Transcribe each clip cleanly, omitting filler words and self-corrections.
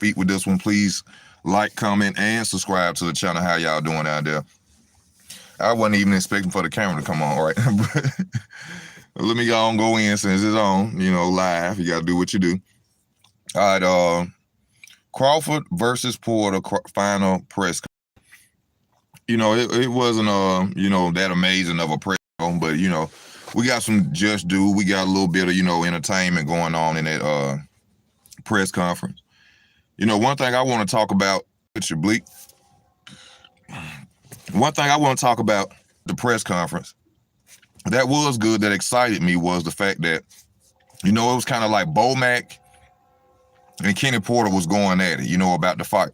feet with this one. Please like, comment, and subscribe to the channel. How y'all doing out there? I wasn't even expecting for the camera to come on, right? Let me go in since it's on, live. You got to do what you do. All right, Crawford versus Porter final press. It wasn't, that amazing of a press, but, we got some just due. We got a little bit of, entertainment going on in that press conference. One thing I want to talk about, Bleak. One thing I want to talk about the press conference that was good, that excited me, was the fact that, it was kind of like Bomac and Kenny Porter was going at it, about the fight.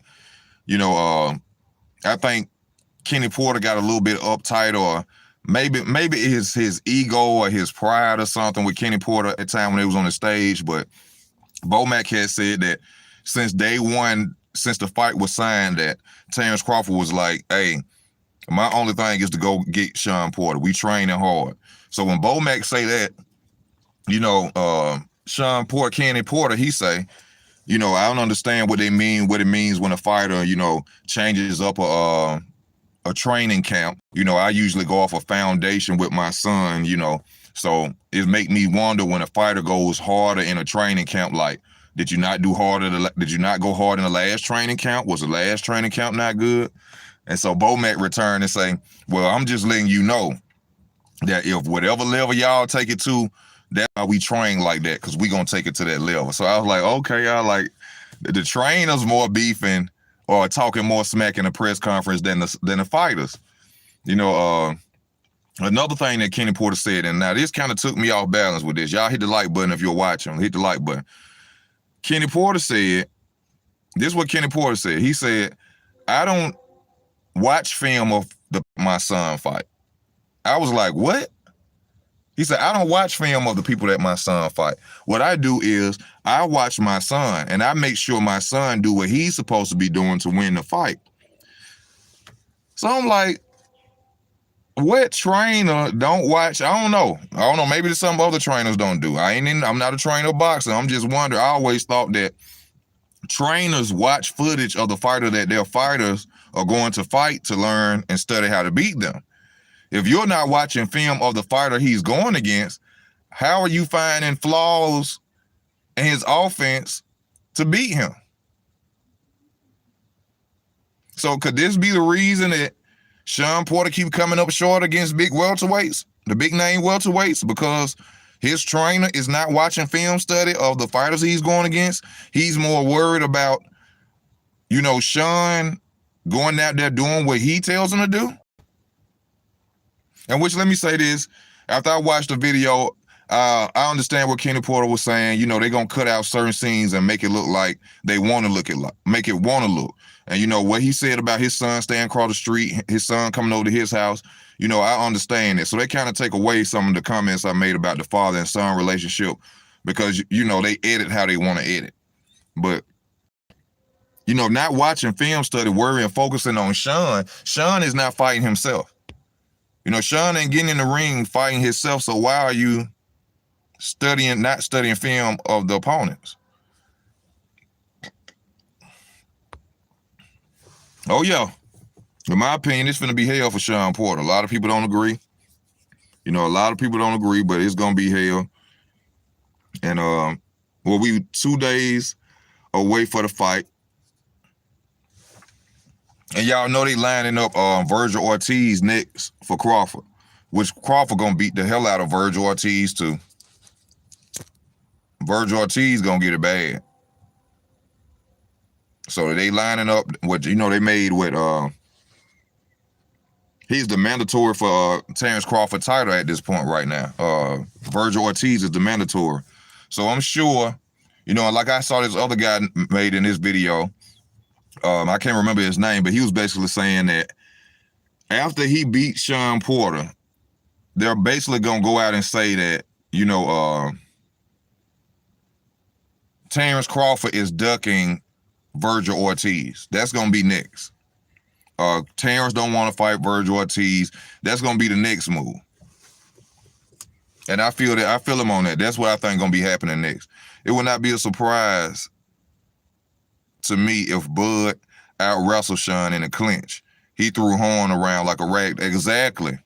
I think Kenny Porter got a little bit uptight, or maybe it's his ego or his pride or something with Kenny Porter at the time when they was on the stage. But Bomac had said that since day one, since the fight was signed, that Terrence Crawford was like, hey, my only thing is to go get Sean Porter. We training hard. So when Bomac say that, Sean Porter, Kenny Porter, he say, I don't understand what it means when a fighter, changes up a training camp. I usually go off a foundation with my son, so it make me wonder when a fighter goes harder in a training camp, like, did you not go hard in the last training camp? Was the last training camp not good? And so Bomac returned and say, well, I'm just letting you know that if whatever level y'all take it to, that's how we train like that, because we gonna take it to that level. So I was like, okay, y'all, like, the trainers more beefing or talking more smack in the press conference than the fighters. Another thing that Kenny Porter said, and now this kind of took me off balance with this. Y'all hit the like button if you're watching. Hit the like button. Kenny Porter said, this is what Kenny Porter said. He said, I don't watch film of my son fight. I was like, what? He said, I don't watch film of the people that my son fight. What I do is I watch my son, and I make sure my son do what he's supposed to be doing to win the fight. So I'm like, what trainer don't watch? I don't know. Maybe some other trainers don't do. I'm not a trainer boxer. I'm just wondering. I always thought that trainers watch footage of the fighter that their fighters are going to fight to learn and study how to beat them. If you're not watching film of the fighter he's going against, how are you finding flaws in his offense to beat him? So could this be the reason that Sean Porter keep coming up short against big welterweights, the big name welterweights, because his trainer is not watching film study of the fighters he's going against? He's more worried about, Sean going out there doing what he tells him to do. And which, let me say this, after I watched the video, I understand what Kenny Porter was saying. They're going to cut out certain scenes and make it look like they want to look, make it want to look. And what he said about his son staying across the street, his son coming over to his house, I understand it. So they kind of take away some of the comments I made about the father and son relationship, because, they edit how they want to edit. But, not watching film study, worrying, focusing on Sean is not fighting himself. Sean ain't getting in the ring fighting himself, so why are you not studying film of the opponents? Oh, yeah. In my opinion, it's going to be hell for Sean Porter. A lot of people don't agree. A lot of people don't agree, but it's going to be hell. And, we 2 days away for the fight. And y'all know they lining up Virgil Ortiz next for Crawford, which Crawford gonna beat the hell out of Virgil Ortiz too. Virgil Ortiz gonna get it bad. So they lining up what they made with he's the mandatory for Terrence Crawford title at this point right now. Virgil Ortiz is the mandatory. So I'm sure, like I saw this other guy made in this video. I can't remember his name, but he was basically saying that after he beat Sean Porter, they're basically going to go out and say that, Terrence Crawford is ducking Virgil Ortiz. That's going to be next. Terrence don't want to fight Virgil Ortiz. That's going to be the next move. And I feel him on that. That's what I think going to be happening next. It will not be a surprise to me if Bud out-wrestled Sean in a clinch. He threw Horn around like a rag. Exactly.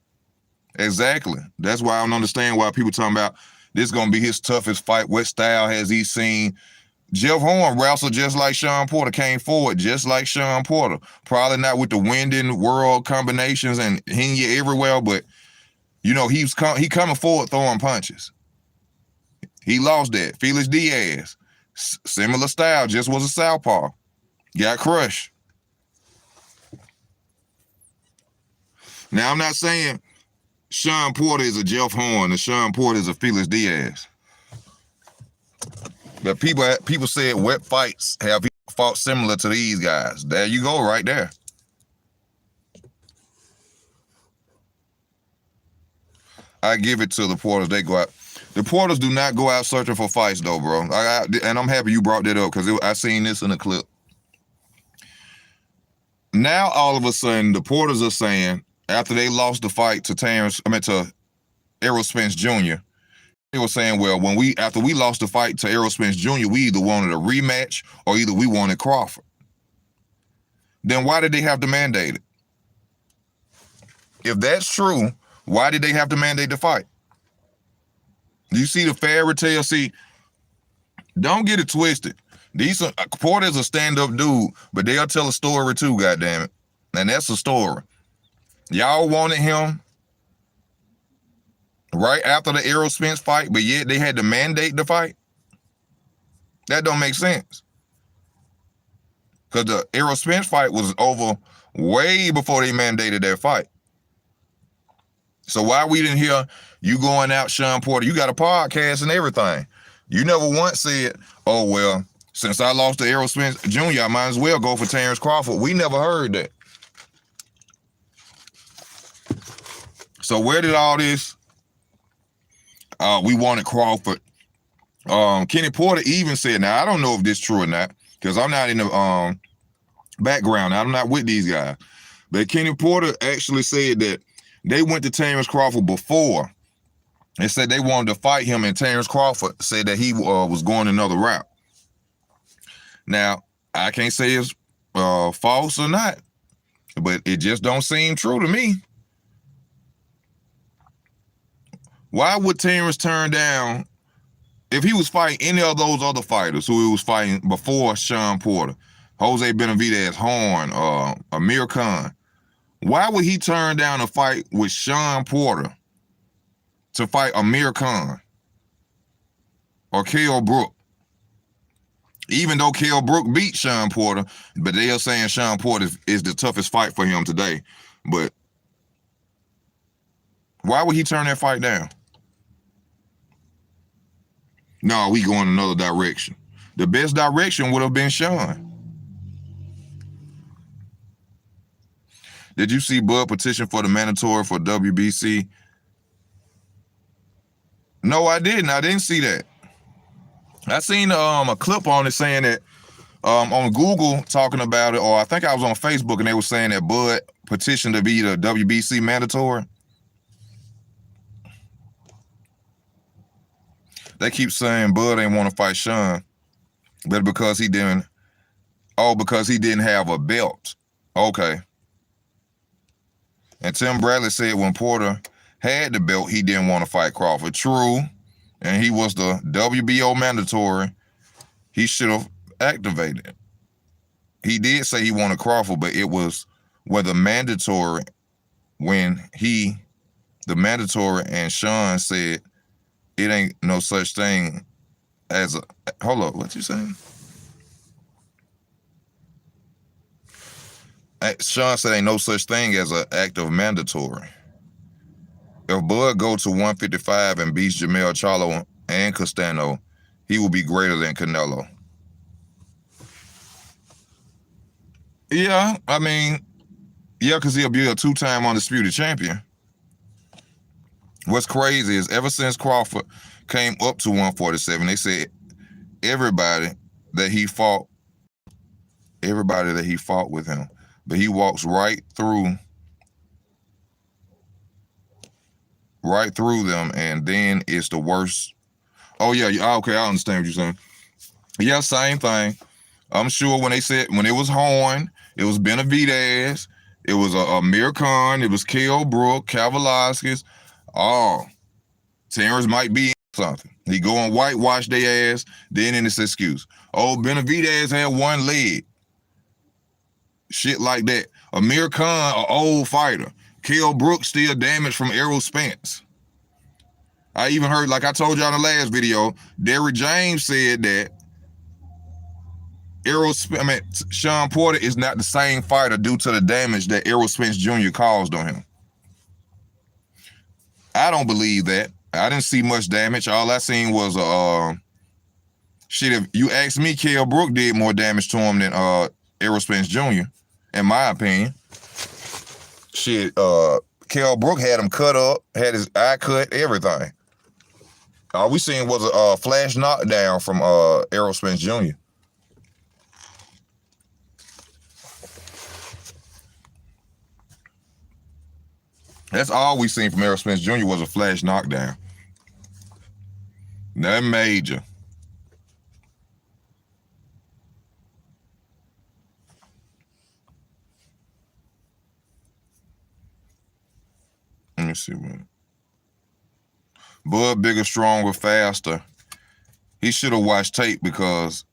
That's why I don't understand why people talking about this is going to be his toughest fight. What style has he seen? Jeff Horn wrestled just like Sean Porter, came forward just like Sean Porter. Probably not with the winding world combinations and hitting you everywhere, but, you know, he coming forward throwing punches. He lost that. Felix Diaz, similar style, just was a southpaw. Got crushed. Now, I'm not saying Sean Porter is a Jeff Horn and Sean Porter is a Felix Diaz. But people said what fights have he fought similar to these guys? There you go, right there. I give it to the Porters. They go out. The Porters do not go out searching for fights, though, bro. And I'm happy you brought that up because I seen this in a clip. Now, all of a sudden, the Porters are saying, after they lost the fight to Errol Spence Jr., they were saying, well, after we lost the fight to Errol Spence Jr., we either wanted a rematch or either we wanted Crawford. Then why did they have to mandate it? If that's true, why did they have to mandate the fight? You see the fairy tale? See, don't get it twisted. Porter's a stand-up dude, but they'll tell a story too, goddammit. And that's a story. Y'all wanted him right after the Errol Spence fight, but yet they had to mandate the fight? That don't make sense. Because the Errol Spence fight was over way before they mandated that fight. So why we didn't hear you going out, Sean Porter? You got a podcast and everything. You never once said, oh, well, since I lost to Errol Spence Jr., I might as well go for Terrence Crawford. We never heard that. So where did all this, we wanted Crawford. Kenny Porter even said, now I don't know if this is true or not, because I'm not in the background. I'm not with these guys. But Kenny Porter actually said that they went to Terrence Crawford before and said they wanted to fight him, and Terrence Crawford said that he was going another route. Now, I can't say it's false or not, but it just don't seem true to me. Why would Terrence turn down, if he was fighting any of those other fighters who he was fighting before Sean Porter, Jose Benavidez, Horn, Amir Khan, why would he turn down a fight with Sean Porter to fight Amir Khan or Kell Brook? Even though Kell Brook beat Sean Porter, but they are saying Sean Porter is the toughest fight for him today. But why would he turn that fight down? No, we going another direction. The best direction would have been Sean. Did you see Bud petition for the mandatory for WBC? No, I didn't. I didn't see that. I seen a clip on it saying that on Google talking about it, or I think I was on Facebook and they were saying that Bud petitioned to be the WBC mandatory. They keep saying Bud ain't want to fight Sean, but because he didn't have a belt. Okay. And Tim Bradley said when Porter had the belt, he didn't want to fight Crawford. True. And he was the WBO mandatory. He should have activated it. He did say he wanted Crawford, but it was whether mandatory when the mandatory and Sean said it ain't no such thing as a, hold up, what you saying? Sean said ain't no such thing as an active mandatory. If Bud go to 155 and beats Jamel Charlo and Castano, he will be greater than Canelo. Yeah, I mean, yeah, because he'll be a two-time undisputed champion. What's crazy is ever since Crawford came up to 147, they said everybody that he fought with him, but he walks right through them, and then it's the worst. Oh yeah, okay, I understand what you're saying. Yeah, same thing. I'm sure when it was Horn, it was Benavidez, it was Amir Khan, it was Kell Brook, Kavaliauskas. Oh, Terrence might be in something. He go and whitewash their ass, then in this excuse. Oh, Benavidez had one leg. Shit like that. Amir Khan, an old fighter. Kell Brook still damaged from Errol Spence. I even heard, like I told y'all in the last video, Derrick James said that Sean Porter is not the same fighter due to the damage that Errol Spence Jr. caused on him. I don't believe that. I didn't see much damage. All I seen was shit. If you ask me, Kell Brook did more damage to him than Errol Spence Jr. in my opinion. Shit, Kell Brook had him cut up, had his eye cut, everything. All we seen was a flash knockdown from Errol Spence Jr. That's all we seen from Errol Spence Jr. was a flash knockdown. Nothing major. Let me see what. Bud bigger, stronger, faster. He should have watched tape because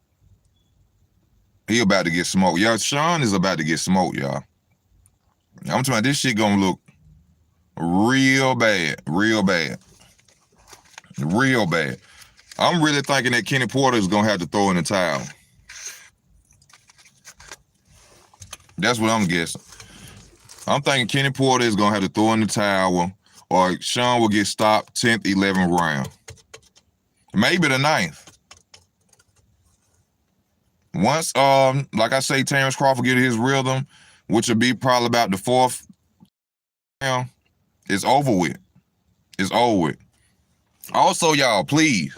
he about to get smoked. Y'all, Sean is about to get smoked, y'all. I'm talking about this shit gonna look real bad, real bad, real bad. I'm really thinking that Kenny Porter is gonna have to throw in the towel. That's what I'm guessing. I'm thinking Kenny Porter is gonna have to throw in the towel, or Sean will get stopped 10th, 11th round, maybe the 9th. Once, like I say, Terrence Crawford get his rhythm, which will be probably about the 4th round, it's over with. It's over with. Also, y'all, please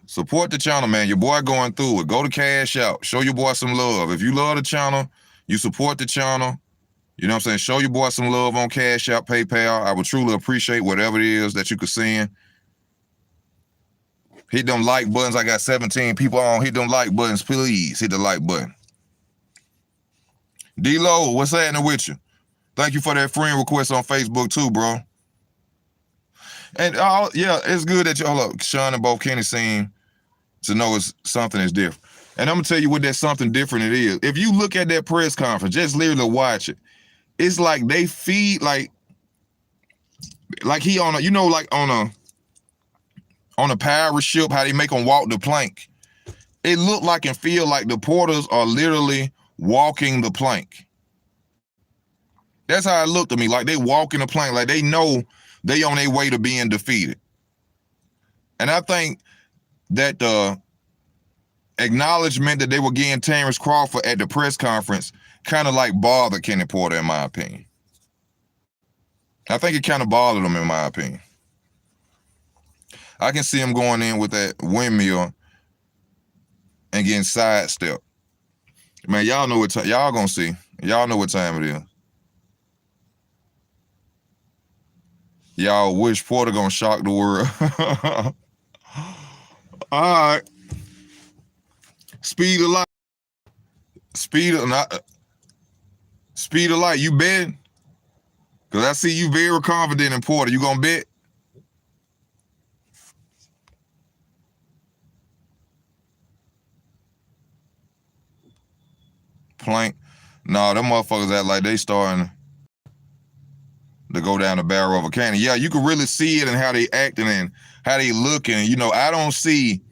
support the channel, man. Your boy going through it. Go to Cash Out. Show your boy some love. If you love the channel, you support the channel. You know what I'm saying? Show your boy some love on Cash Out, PayPal. I would truly appreciate whatever it is that you could send. Hit them like buttons. I got 17 people on. Hit them like buttons, please. Hit the like button. D-Lo, what's happening with you? Thank you for that friend request on Facebook too, bro. And yeah, it's good that you, hold up, Sean and both Kenny seem to know it's something is different. And I'm gonna tell you what that something different it is. If you look at that press conference, just literally watch it. It's like they feed like he on a, you know, like on a pirate ship, how they make them walk the plank. It looked like and feel like the porters are literally walking the plank. That's how it looked to me, like they walking the plank, like they know they on their way to being defeated. And I think that the acknowledgement that they were getting Terrence Crawford at the press conference kind of like bothered Kenny Porter, in my opinion. I think it kind of bothered him, in my opinion. I can see him going in with that windmill and getting sidestepped. Man, y'all know what y'all gonna see. Y'all know what time it is. Y'all wish Porter gonna shock the world. All right. Speed of light. Speed of light. You bet? Because I see you very confident in Porter. You gonna bet? Plank. No, them motherfuckers act like they starting to go down the barrel of a cannon. Yeah, you can really see it in how they acting and how they looking. You know, I don't see,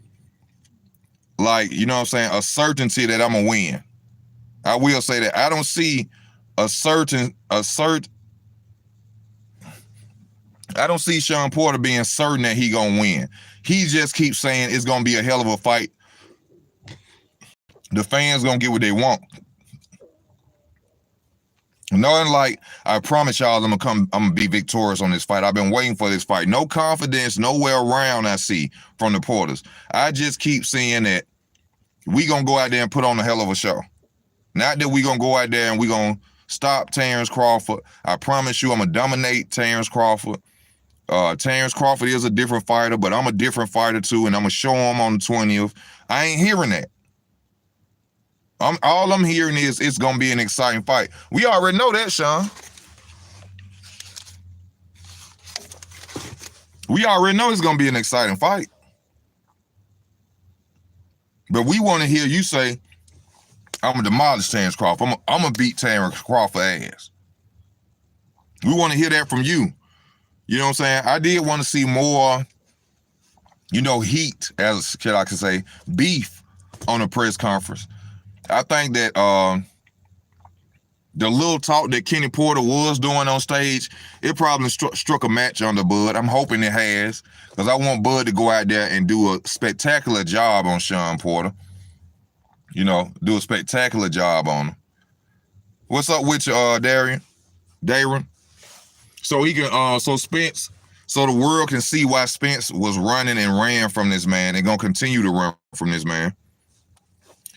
like, you know what I'm saying, a certainty that I'm gonna win. I will say that. I don't see I don't see Sean Porter being certain that he gonna win. He just keeps saying it's gonna be a hell of a fight. The fans gonna get what they want. Knowing like, I promise y'all I'm gonna be victorious on this fight. I've been waiting for this fight. No confidence, nowhere around I see from the Porters. I just keep seeing that we gonna go out there and put on a hell of a show. Not that we gonna go out there and we gonna stop Terrence Crawford. I promise you I'm gonna dominate Terrence Crawford. Terrence Crawford is a different fighter, but I'm a different fighter too, and I'm gonna show him on the 20th. I ain't hearing that. All I'm hearing is it's gonna be an exciting fight. We already know that, Sean. We already know it's gonna be an exciting fight. But we want to hear you say, I'm gonna demolish Terrence Crawford. I'm gonna beat Terrence Crawford ass. We want to hear that from you. You know what I'm saying? I did want to see more, heat, as I can say, beef on a press conference. I think that the little talk that Kenny Porter was doing on stage, it probably struck a match under Bud. I'm hoping it has, because I want Bud to go out there and do a spectacular job on Sean Porter. Do a spectacular job on him. What's up with you, Darren? So he can, Spence, so the world can see why Spence was running and ran from this man and gonna continue to run from this man.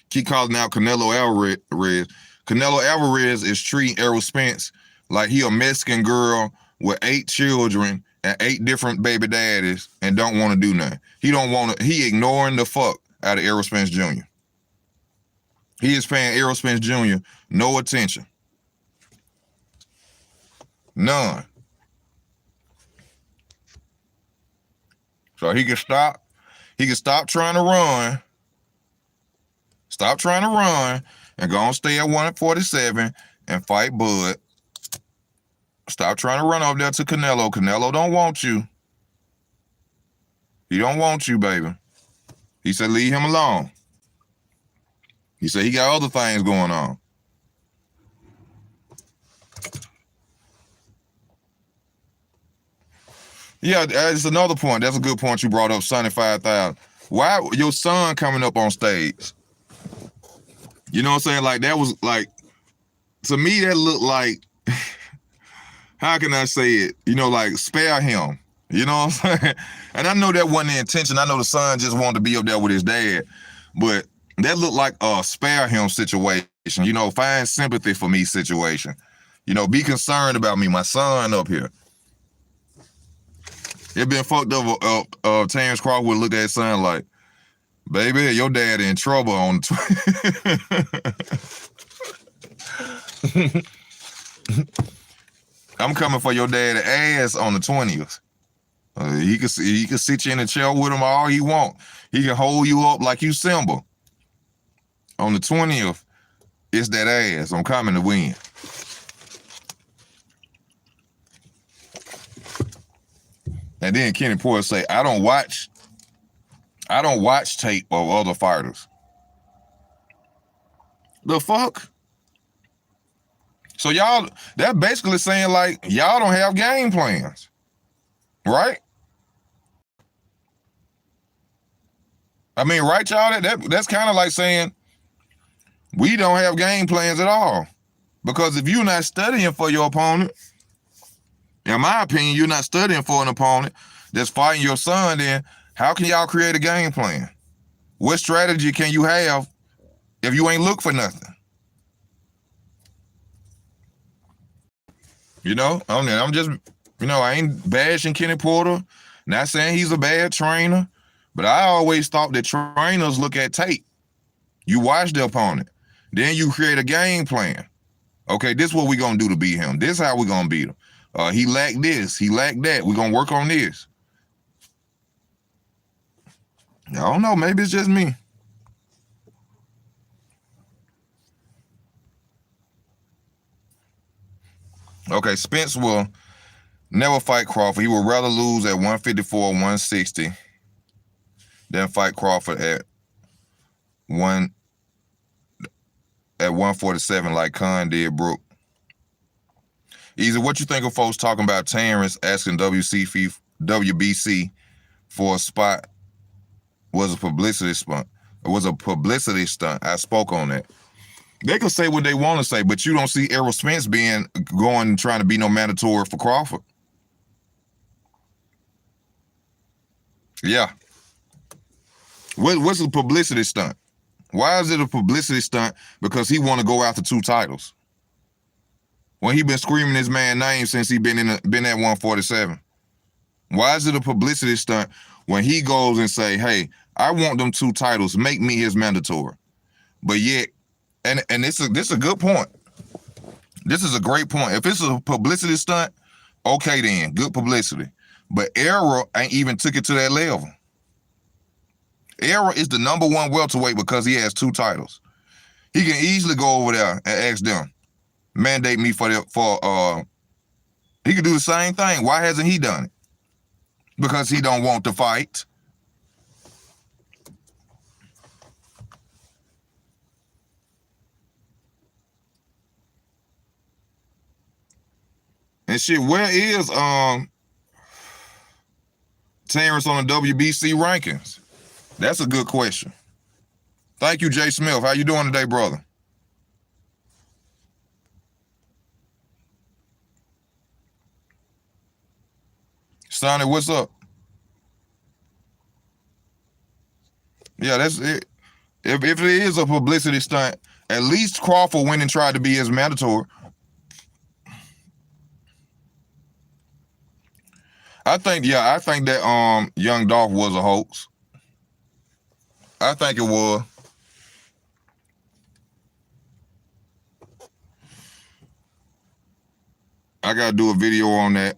Keep calling out Canelo Alvarez. Canelo Alvarez is treating Errol Spence like he a Mexican girl with 8 children and 8 different baby daddies and don't want to do nothing. He ignoring the fuck out of Errol Spence Jr. He is paying Errol Spence Jr. no attention. None. So he can stop trying to run. Stop trying to run and go and stay at 147 and fight Bud. Stop trying to run over there to Canelo. Canelo don't want you. He don't want you, baby. He said leave him alone. He said he got other things going on. Yeah, that's another point. That's a good point you brought up, Sonny 5000. Why your son coming up on stage? You know what I'm saying? Like, that was like, to me, that looked like, how can I say it? Like, spare him. You know what I'm saying? And I know that wasn't the intention. I know the son just wanted to be up there with his dad. But that looked like a spare him situation. Find sympathy for me situation. Be concerned about me, my son up here. It been fucked up. Terrence Crawford would look at his son like, baby, your dad in trouble on I'm coming for your dad's ass on the 20th. He can sit you in a chair with him all he want. He can hold you up like you Simba. On the 20th, it's that ass. I'm coming to win. And then Kenny Porter say, I don't watch tape of other fighters. The fuck? So y'all, that basically saying like, y'all don't have game plans, right? I mean, right, y'all? That's kind of like saying, we don't have game plans at all. Because if you're not studying for your opponent, in my opinion, you're not studying for an opponent that's fighting your son, then how can y'all create a game plan? What strategy can you have if you ain't look for nothing? I'm just, I ain't bashing Kenny Porter, not saying he's a bad trainer, but I always thought that trainers look at tape. You watch the opponent, then you create a game plan. Okay, this is what we're going to do to beat him. This is how we're going to beat him. He lacked this, he lacked that. We're going to work on this. I don't know, maybe it's just me. Okay, Spence will never fight Crawford. He would rather lose at 154 or 160 than fight Crawford at 147 like Khan did Brooke. Easy, what you think of folks talking about Terrence asking WBC for a spot was a publicity stunt? It was a publicity stunt. I spoke on that. They can say what they want to say, but you don't see Errol Spence trying to be no mandatory for Crawford. Yeah. What's a publicity stunt? Why is it a publicity stunt? Because he want to go after 2 titles. When he been screaming his man's name since he been at 147. Why is it a publicity stunt when he goes and say, hey, I want them 2 titles, make me his mandatory? But yet, and this is a good point. This is a great point. If it's a publicity stunt, okay then, good publicity. But Errol ain't even took it to that level. Errol is the #1 welterweight because he has 2 titles. He can easily go over there and ask them, mandate me for he could do the same thing. Why hasn't he done it? Because he don't want to fight. And shit, where is Terrence on the WBC rankings? That's a good question. Thank you, Jay Smith. How you doing today, brother? Sonny, what's up? Yeah, that's it. If it is a publicity stunt, at least Crawford went and tried to be his mandatory. I think that Young Dolph was a hoax. I think it was. I gotta do a video on that.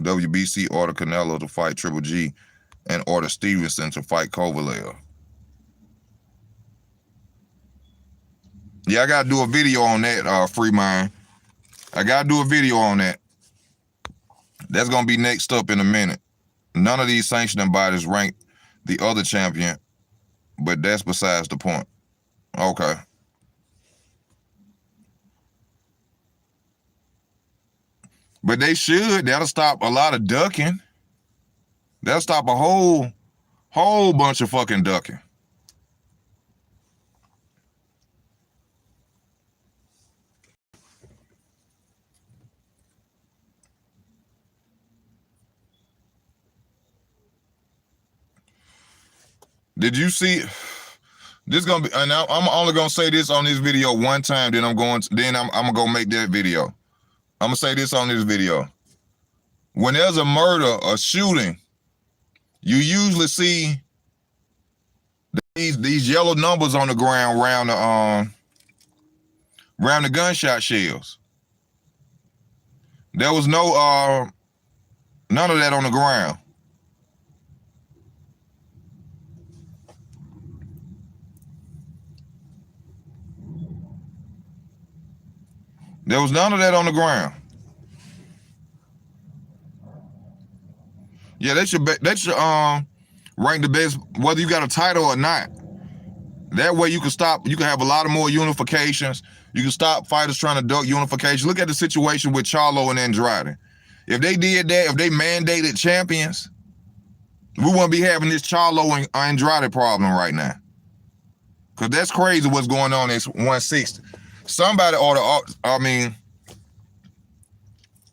WBC order Canelo to fight Triple G and order Stevenson to fight Kovalev. Yeah, I gotta do a video on that, Free Mind. I gotta do a video on that. That's gonna be next up in a minute. None of these sanctioning bodies rank the other champion, but that's besides the point. Okay. But they should. That'll stop a lot of ducking. That'll stop a whole bunch of fucking ducking. Did you see? This gonna be, and I'm only gonna say this on this video one time. Then I'm gonna go make that video. I'm gonna say this on this video. When there's a murder or shooting, you usually see these yellow numbers on the ground around the gunshot shells. There was none of that on the ground. There was none of that on the ground. Yeah, they should rank the best, whether you got a title or not. That way you can have a lot of more unifications. You can stop fighters trying to duck unification. Look at the situation with Charlo and Andrade. If they did that, if they mandated champions, we wouldn't be having this Charlo and Andrade problem right now. Because that's crazy what's going on at 160. Somebody ought to, I mean,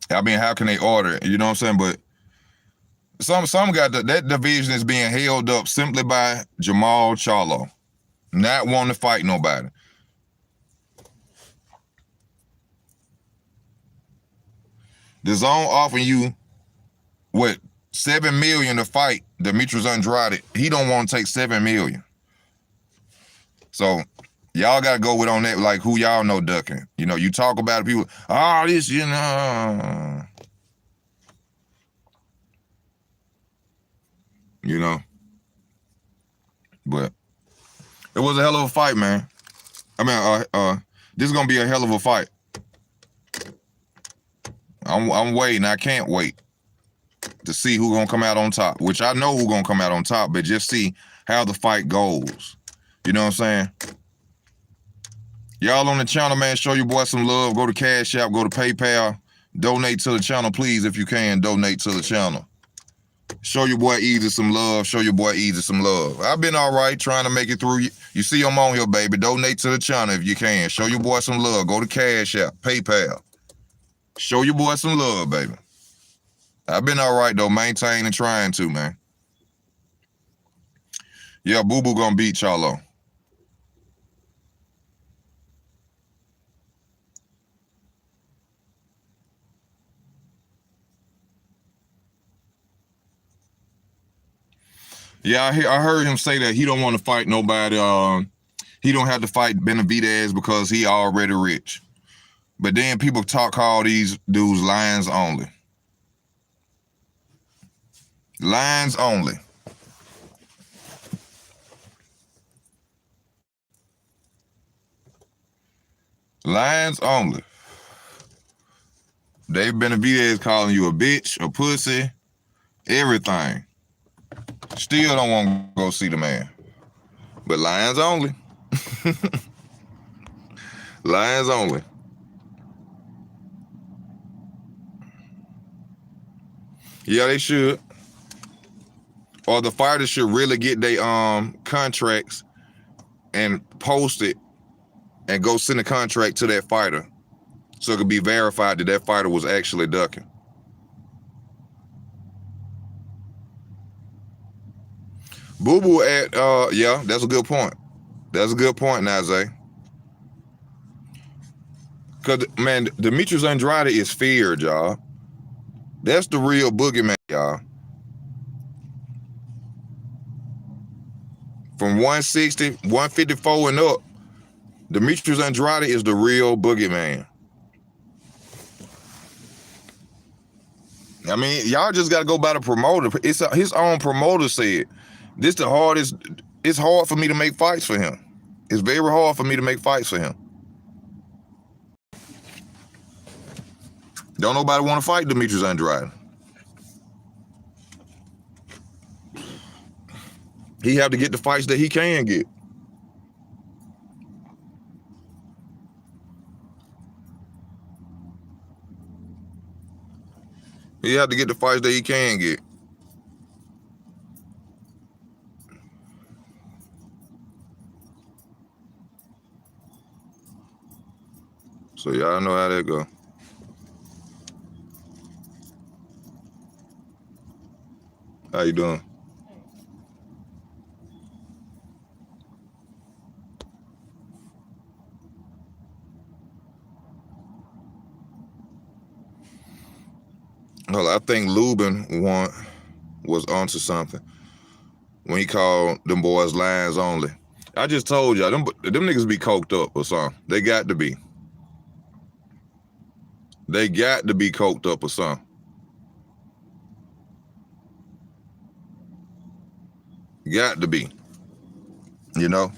how can they order it? You know what I'm saying? But some got that division is being held up simply by Jamal Charlo not wanting to fight nobody. The zone offering you what, $7 million to fight Demetrius Andrade. He don't want to take $7 million. So y'all gotta go with on that, like who y'all know ducking. You know, you talk about it, people, this, you know. You know. But it was a hell of a fight, man. I mean, this is gonna be a hell of a fight. I'm waiting. I can't wait to see who's gonna come out on top. Which I know who's gonna come out on top, but just see how the fight goes. You know what I'm saying? Y'all on the channel, man, show your boy some love. Go to Cash App, go to PayPal. Donate to the channel, please, if you can. Donate to the channel. Show your boy Easy some love. Show your boy Easy some love. I've been all right trying to make it through. You see I'm on here, baby. Donate to the channel if you can. Show your boy some love. Go to Cash App, PayPal. Show your boy some love, baby. I've been all right, though. Maintaining and trying to, man. Yeah, Boo Boo gonna beat Charlo. Yeah, I heard him say that he don't want to fight nobody. He don't have to fight Benavidez because he already rich. But then people call these dudes lions only. Lions only. Lions only. Dave Benavidez calling you a bitch, a pussy, everything. Still don't want to go see the man. But lions only. Lions only. Yeah, they should. Or the fighters should really get their contracts and post it and go send a contract to that fighter so it could be verified that that fighter was actually ducking. Boo-boo at, yeah, that's a good point. That's a good point, Nazay. Because, man, Demetrius Andrade is feared, y'all. That's the real boogeyman, y'all. From 160, 154 and up, Demetrius Andrade is the real boogeyman. I mean, y'all just got to go by the promoter. It's his own promoter said, this the hardest, it's hard for me to make fights for him. It's very hard for me to make fights for him. Don't nobody want to fight Demetrius Andrade. He have to get the fights that he can get. He have to get the fights that he can get. So y'all know how that go. How you doing? Well, I think Lubin was onto something when he called them boys lions only. I just told y'all, them niggas be coked up or something. They got to be. They got to be coked up or something. Got to be. You know?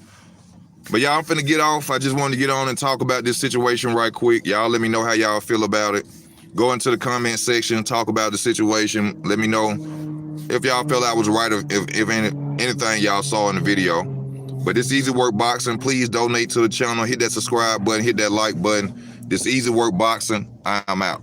But y'all, I'm finna get off. I just wanted to get on and talk about this situation right quick. Y'all let me know how y'all feel about it. Go into the comment section, talk about the situation. Let me know if y'all felt I was right, if anything y'all saw in the video. But this Easy Work Boxing, please donate to the channel. Hit that subscribe button, hit that like button. This Easy Work Boxing, I'm out.